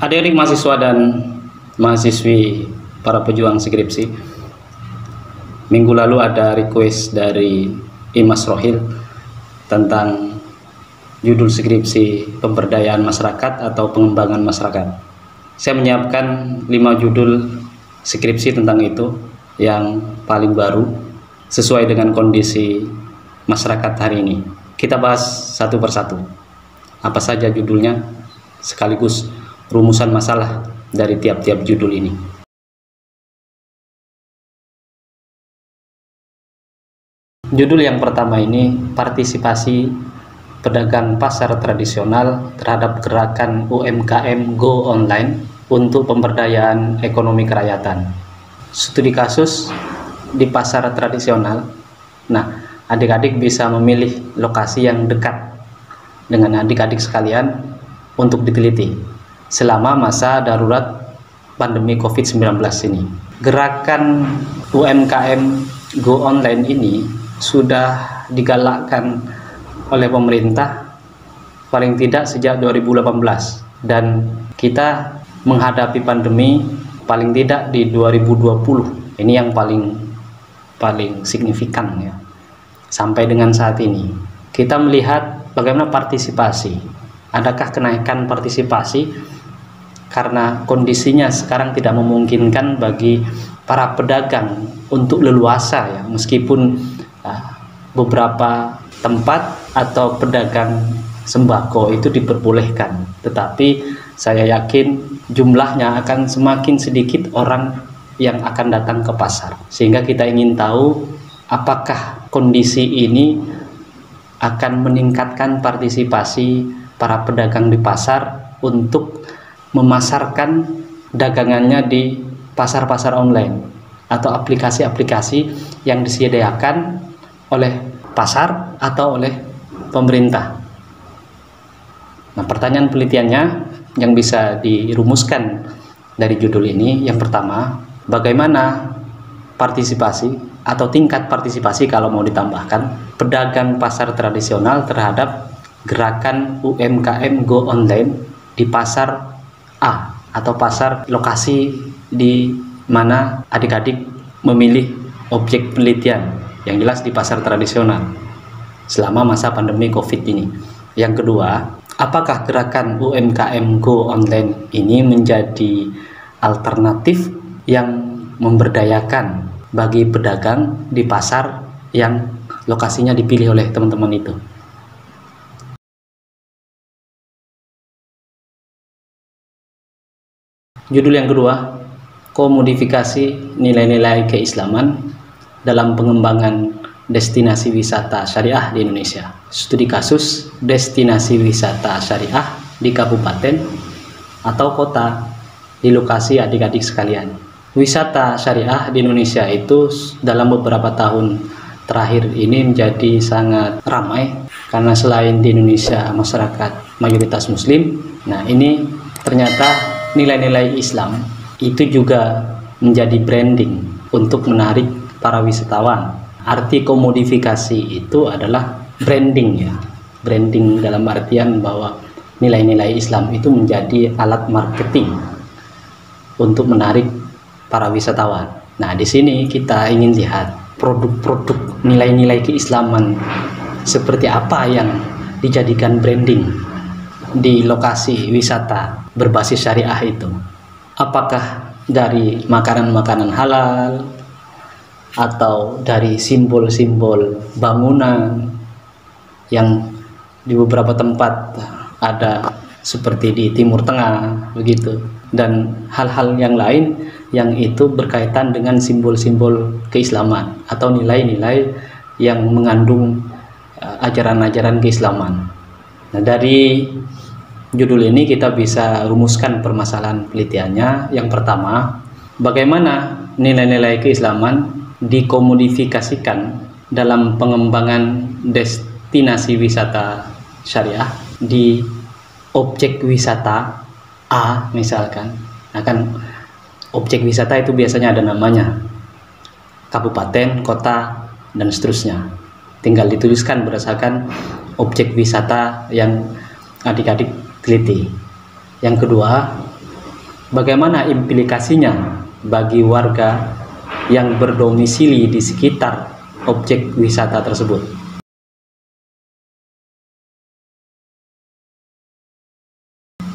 Adik-adik mahasiswa dan mahasiswi para pejuang skripsi, minggu lalu ada request dari Imas Rohil tentang judul skripsi pemberdayaan masyarakat atau pengembangan masyarakat. Saya menyiapkan 5 judul skripsi tentang itu yang paling baru sesuai dengan kondisi masyarakat hari ini. Kita bahas satu persatu. Apa saja judulnya, sekaligus rumusan masalah dari tiap-tiap judul ini. Judul yang pertama ini, partisipasi pedagang pasar tradisional terhadap gerakan UMKM Go Online untuk pemberdayaan ekonomi kerakyatan. Studi kasus di pasar tradisional. Nah, adik-adik bisa memilih lokasi yang dekat dengan adik-adik sekalian untuk diteliti selama masa darurat pandemi COVID-19 ini. Gerakan UMKM Go Online ini sudah digalakkan oleh pemerintah paling tidak sejak 2018, dan kita menghadapi pandemi paling tidak di 2020. Ini yang paling signifikan ya. Sampai dengan saat ini kita melihat bagaimana partisipasi. Adakah kenaikan partisipasi karena kondisinya sekarang tidak memungkinkan bagi para pedagang untuk leluasa ya, meskipun beberapa tempat atau pedagang sembako itu diperbolehkan, tetapi saya yakin jumlahnya akan semakin sedikit orang yang akan datang ke pasar, sehingga kita ingin tahu apakah kondisi ini akan meningkatkan partisipasi para pedagang di pasar untuk memasarkan dagangannya di pasar-pasar online atau aplikasi-aplikasi yang disediakan oleh pasar atau oleh pemerintah. Nah, pertanyaan penelitiannya yang bisa dirumuskan dari judul ini, yang pertama, bagaimana partisipasi atau tingkat partisipasi kalau mau ditambahkan pedagang pasar tradisional terhadap gerakan UMKM Go Online di pasar A atau pasar lokasi di mana adik-adik memilih objek penelitian, yang jelas di pasar tradisional selama masa pandemi COVID ini. Yang kedua, apakah gerakan UMKM Go Online ini menjadi alternatif yang memberdayakan bagi pedagang di pasar yang lokasinya dipilih oleh teman-teman itu. Judul yang kedua, komodifikasi nilai-nilai keislaman dalam pengembangan destinasi wisata syariah di Indonesia. Studi kasus destinasi wisata syariah di kabupaten atau kota di lokasi adik-adik sekalian. Wisata syariah di Indonesia itu dalam beberapa tahun terakhir ini menjadi sangat ramai, karena selain di Indonesia masyarakat mayoritas muslim, nah ini ternyata nilai-nilai Islam itu juga menjadi branding untuk menarik para wisatawan. Arti komodifikasi itu adalah branding ya. Branding dalam artian bahwa nilai-nilai Islam itu menjadi alat marketing untuk menarik para wisatawan. Nah, di sini kita ingin lihat produk-produk nilai-nilai keislaman seperti apa yang dijadikan branding di lokasi wisata berbasis syariah itu. Apakah dari makanan-makanan halal atau dari simbol-simbol bangunan yang di beberapa tempat ada seperti di Timur Tengah begitu, dan hal-hal yang lain yang itu berkaitan dengan simbol-simbol keislaman atau nilai-nilai yang mengandung ajaran-ajaran keislaman. Nah, dari judul ini kita bisa rumuskan permasalahan penelitiannya. Yang pertama, bagaimana nilai-nilai keislaman dikomodifikasikan dalam pengembangan destinasi wisata syariah di objek wisata A misalkan. Nah, kan objek wisata itu biasanya ada namanya, kabupaten, kota, dan seterusnya. Tinggal dituliskan berdasarkan objek wisata yang adik-adik teliti. Yang kedua, bagaimana implikasinya bagi warga yang berdomisili di sekitar objek wisata tersebut.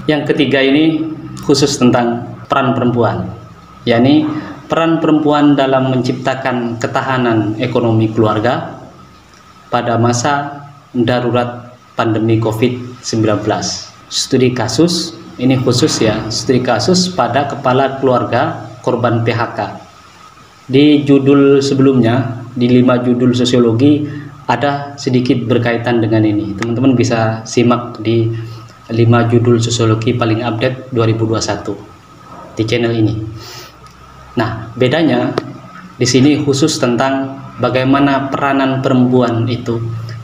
Yang ketiga ini khusus tentang peran perempuan, yakni peran perempuan dalam menciptakan ketahanan ekonomi keluarga pada masa darurat pandemi COVID-19. Studi kasus ini khusus ya, studi kasus pada kepala keluarga korban PHK. Di judul sebelumnya, di 5 judul sosiologi, ada sedikit berkaitan dengan ini. Teman-teman bisa simak di 5 judul sosiologi paling update 2021 di channel ini. Nah, bedanya di sini khusus tentang bagaimana peranan perempuan itu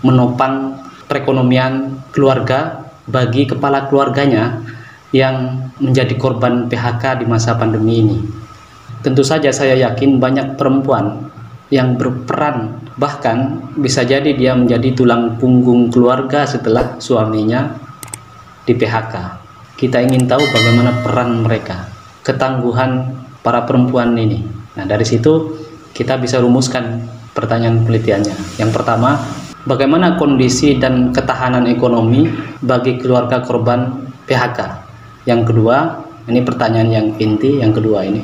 menopang perekonomian keluarga bagi kepala keluarganya yang menjadi korban PHK di masa pandemi ini. Tentu saja saya yakin banyak perempuan yang berperan, bahkan bisa jadi dia menjadi tulang punggung keluarga setelah suaminya di PHK. Kita ingin tahu bagaimana peran mereka, ketangguhan para perempuan ini. Nah, dari situ kita bisa rumuskan pertanyaan penelitiannya. Yang pertama, bagaimana kondisi dan ketahanan ekonomi bagi keluarga korban PHK? Yang kedua, ini pertanyaan yang inti, yang kedua ini.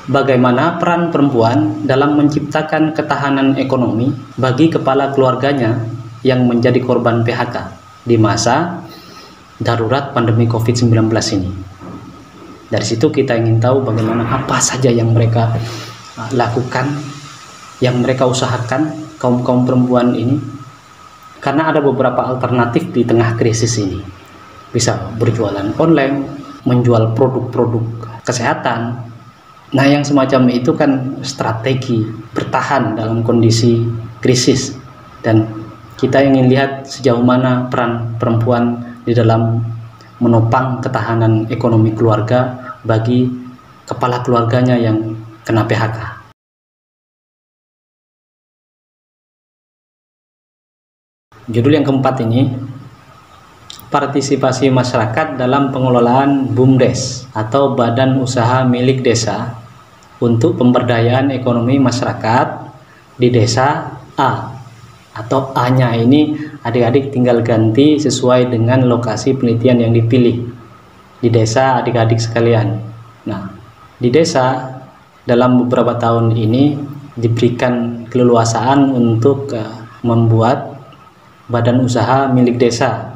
Bagaimana peran perempuan dalam menciptakan ketahanan ekonomi bagi kepala keluarganya yang menjadi korban PHK di masa darurat pandemi COVID-19 ini? Dari situ kita ingin tahu bagaimana apa saja yang mereka lakukan, yang mereka usahakan kaum perempuan ini, karena ada beberapa alternatif di tengah krisis ini. Bisa berjualan online, menjual produk-produk kesehatan. Nah, yang semacam itu kan strategi bertahan dalam kondisi krisis, dan kita ingin lihat sejauh mana peran perempuan di dalam menopang ketahanan ekonomi keluarga bagi kepala keluarganya yang kena PHK. Judul yang keempat ini, partisipasi masyarakat dalam pengelolaan BUMDes atau Badan Usaha Milik Desa untuk pemberdayaan ekonomi masyarakat di desa A, atau A-nya ini adik-adik tinggal ganti sesuai dengan lokasi penelitian yang dipilih di desa adik-adik sekalian. Nah, di desa dalam beberapa tahun ini diberikan keleluasaan untuk membuat badan usaha milik desa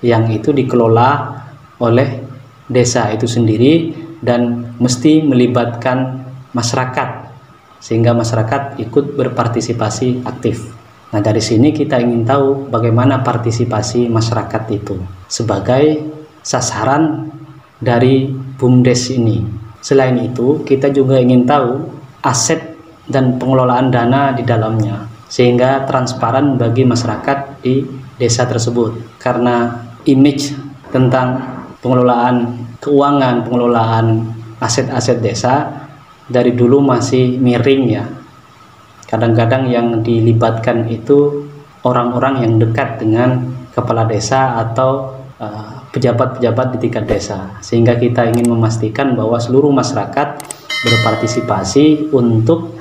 yang itu dikelola oleh desa itu sendiri dan mesti melibatkan masyarakat, sehingga masyarakat ikut berpartisipasi aktif. Nah, dari sini kita ingin tahu bagaimana partisipasi masyarakat itu sebagai sasaran dari BUMDes ini. Selain itu, kita juga ingin tahu aset dan pengelolaan dana di dalamnya, sehingga transparan bagi masyarakat di desa tersebut. Karena image tentang pengelolaan keuangan, pengelolaan aset-aset desa dari dulu masih miring ya. Kadang-kadang yang dilibatkan itu orang-orang yang dekat dengan kepala desa atau pejabat-pejabat di tingkat desa, sehingga kita ingin memastikan bahwa seluruh masyarakat berpartisipasi untuk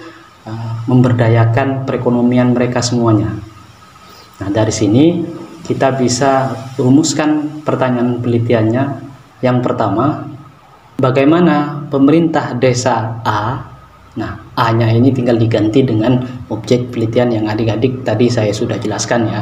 memberdayakan perekonomian mereka semuanya. Nah, dari sini kita bisa rumuskan pertanyaan penelitiannya. Yang pertama, bagaimana pemerintah desa A, nah A-nya ini tinggal diganti dengan objek penelitian yang adik-adik tadi saya sudah jelaskan ya,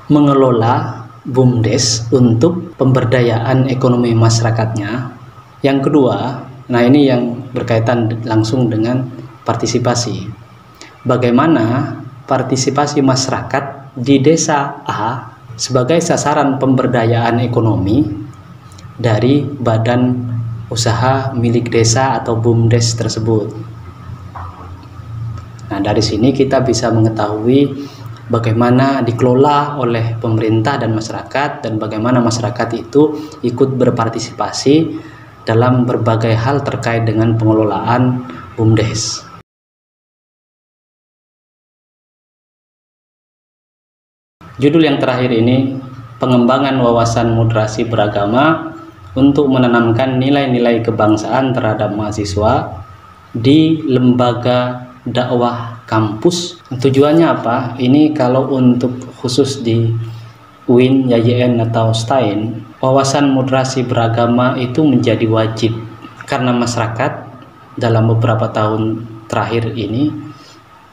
mengelola BUMDes untuk pemberdayaan ekonomi masyarakatnya. Yang kedua, nah ini yang berkaitan langsung dengan partisipasi. Bagaimana partisipasi masyarakat di desa A sebagai sasaran pemberdayaan ekonomi dari badan usaha milik desa atau BUMDes tersebut. Nah, dari sini kita bisa mengetahui bagaimana dikelola oleh pemerintah dan masyarakat, dan bagaimana masyarakat itu ikut berpartisipasi dalam berbagai hal terkait dengan pengelolaan BUMDes. Judul yang terakhir ini, pengembangan wawasan moderasi beragama untuk menanamkan nilai-nilai kebangsaan terhadap mahasiswa di lembaga dakwah kampus. Tujuannya apa? Ini kalau untuk khusus di UIN, YYN atau STAIN, wawasan moderasi beragama itu menjadi wajib karena masyarakat dalam beberapa tahun terakhir ini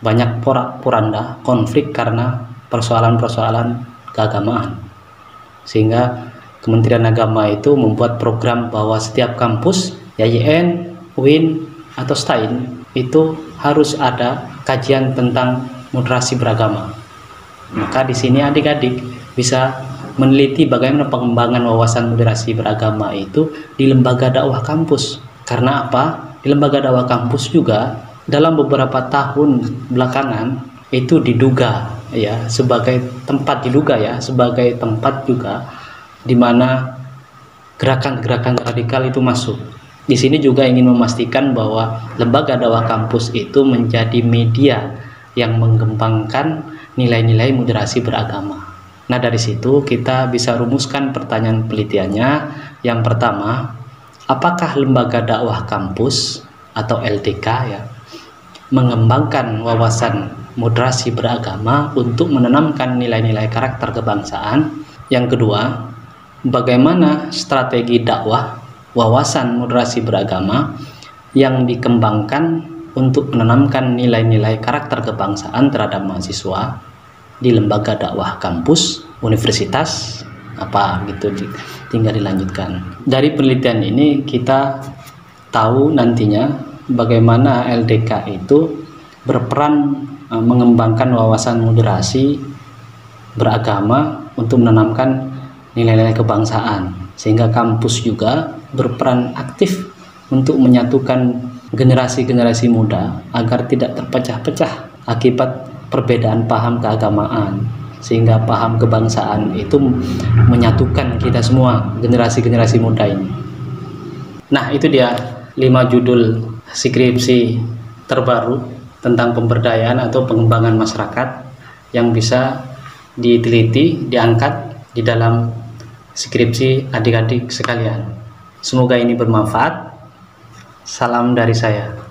banyak porak-poranda konflik karena persoalan-persoalan keagamaan, sehingga Kementerian Agama itu membuat program bahwa setiap kampus YYN, UIN atau STAIN itu harus ada kajian tentang moderasi beragama. Maka di sini adik-adik bisa meneliti bagaimana pengembangan wawasan moderasi beragama itu di lembaga dakwah kampus. Karena apa? Di lembaga dakwah kampus juga dalam beberapa tahun belakangan itu diduga ya sebagai tempat juga di mana gerakan-gerakan radikal itu masuk. Di sini juga ingin memastikan bahwa lembaga dakwah kampus itu menjadi media yang mengembangkan nilai-nilai moderasi beragama. Nah, dari situ kita bisa rumuskan pertanyaan penelitiannya. Yang pertama, apakah lembaga dakwah kampus atau LDK ya mengembangkan wawasan moderasi beragama untuk menanamkan nilai-nilai karakter kebangsaan? Yang kedua, bagaimana strategi dakwah wawasan moderasi beragama yang dikembangkan untuk menanamkan nilai-nilai karakter kebangsaan terhadap mahasiswa di lembaga dakwah kampus, universitas, apa gitu, tinggal dilanjutkan. Dari penelitian ini kita tahu nantinya bagaimana LDK itu berperan mengembangkan wawasan moderasi beragama untuk menanamkan nilai-nilai kebangsaan, sehingga kampus juga berperan aktif untuk menyatukan generasi-generasi muda agar tidak terpecah-pecah akibat perbedaan paham keagamaan, sehingga paham kebangsaan itu menyatukan kita semua, generasi-generasi muda ini. Nah, itu dia 5 judul skripsi terbaru tentang pemberdayaan atau pengembangan masyarakat yang bisa diteliti, diangkat di dalam skripsi adik-adik sekalian. Semoga ini bermanfaat. Salam dari saya.